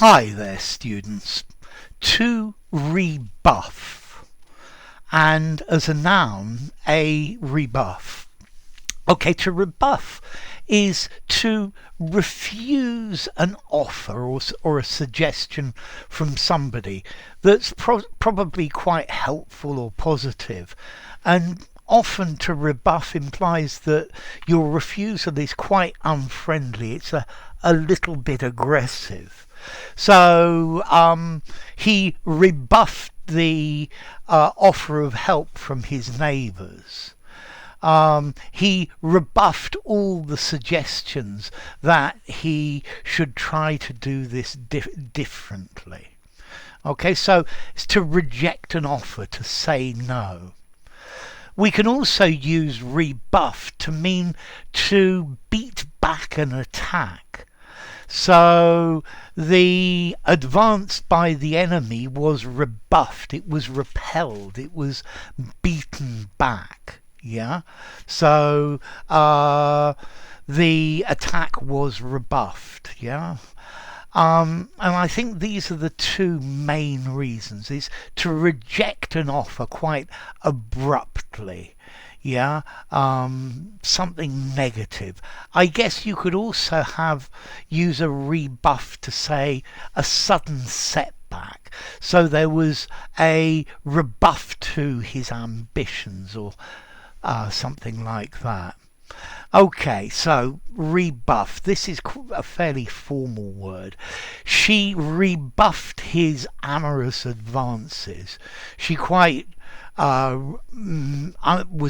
Hi there, students. To rebuff, and as a noun, a rebuff. Okay, to rebuff is to refuse an offer or a suggestion from somebody that's probably quite helpful or positive, and often to rebuff implies that your refusal is quite unfriendly. It's a little bit aggressive. So he rebuffed the offer of help from his neighbours. He rebuffed all the suggestions that he should try to do this differently. Okay, so it's to reject an offer, to say no. We can also use rebuff to mean to beat back an attack. So the advance by the enemy was rebuffed, it was repelled, it was beaten back. Yeah, so the attack was rebuffed. Yeah. And I think these are the two main reasons, is to reject an offer quite abruptly. Yeah, something negative. I guess you could also use a rebuff to say a sudden setback. So there was a rebuff to his ambitions, or something like that. Okay, so rebuff. This is a fairly formal word. She rebuffed his amorous advances. She was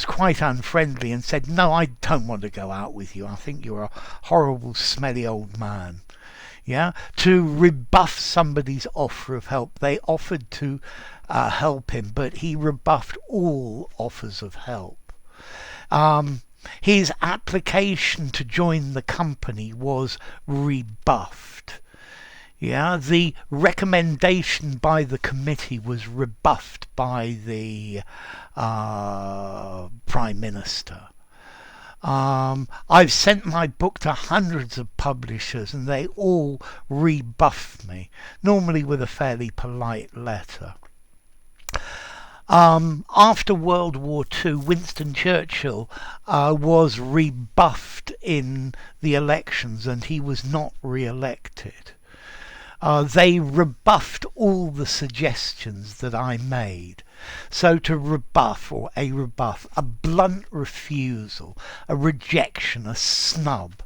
quite unfriendly and said, "No, I don't want to go out with you. I think you're a horrible, smelly old man." Yeah, to rebuff somebody's offer of help. They offered to help him, but he rebuffed all offers of help. His application to join the company was rebuffed. Yeah, the recommendation by the committee was rebuffed by the Prime Minister. I've sent my book to hundreds of publishers and they all rebuffed me, normally with a fairly polite letter. After World War II, Winston Churchill was rebuffed in the elections and he was not re-elected. They rebuffed all the suggestions that I made. So to rebuff, or a rebuff, a blunt refusal, a rejection, a snub.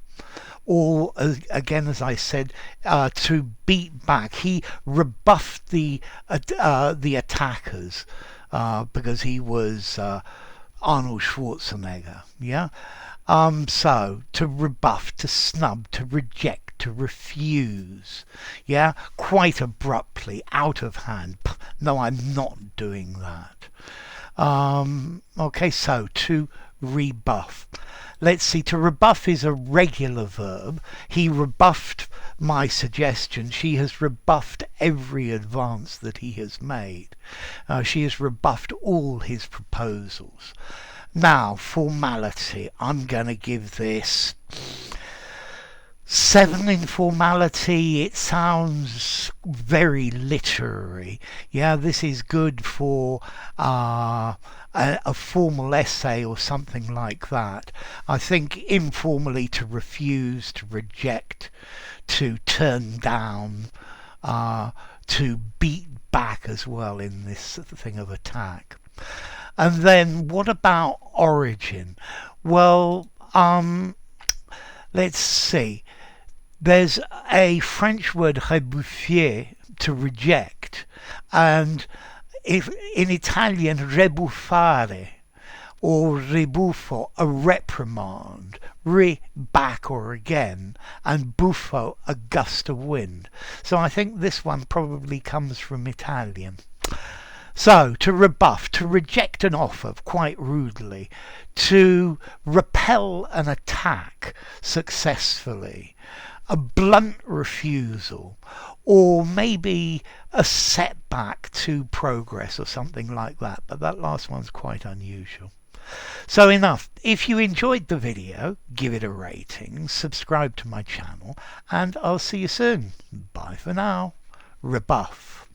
Or, again, as I said, to beat back. He rebuffed the attackers because he was Arnold Schwarzenegger. Yeah. So to rebuff, to snub, to reject, to refuse. Yeah, quite abruptly, out of hand. No, I'm not doing that. Okay, so to rebuff. Let's see, to rebuff is a regular verb. He rebuffed my suggestion. She has rebuffed every advance that he has made. She has rebuffed all his proposals. Now, formality. I'm going to give this 7 in formality. It sounds very literary. Yeah, this is good for a formal essay or something like that. I think informally, to refuse, to reject, to turn down, to beat back as well in this thing of attack. And then what about origin? Well, let's see. There's a French word, rebuffer, to reject, and if in Italian, rebuffare or rebuffo, a reprimand, back or again, and buffo, a gust of wind. So I think this one probably comes from Italian. So, to rebuff, to reject an offer quite rudely, to repel an attack successfully, a blunt refusal, or maybe a setback to progress or something like that. But that last one's quite unusual. So enough. If you enjoyed the video, give it a rating, subscribe to my channel, and I'll see you soon. Bye. Bye for now. Rebuff.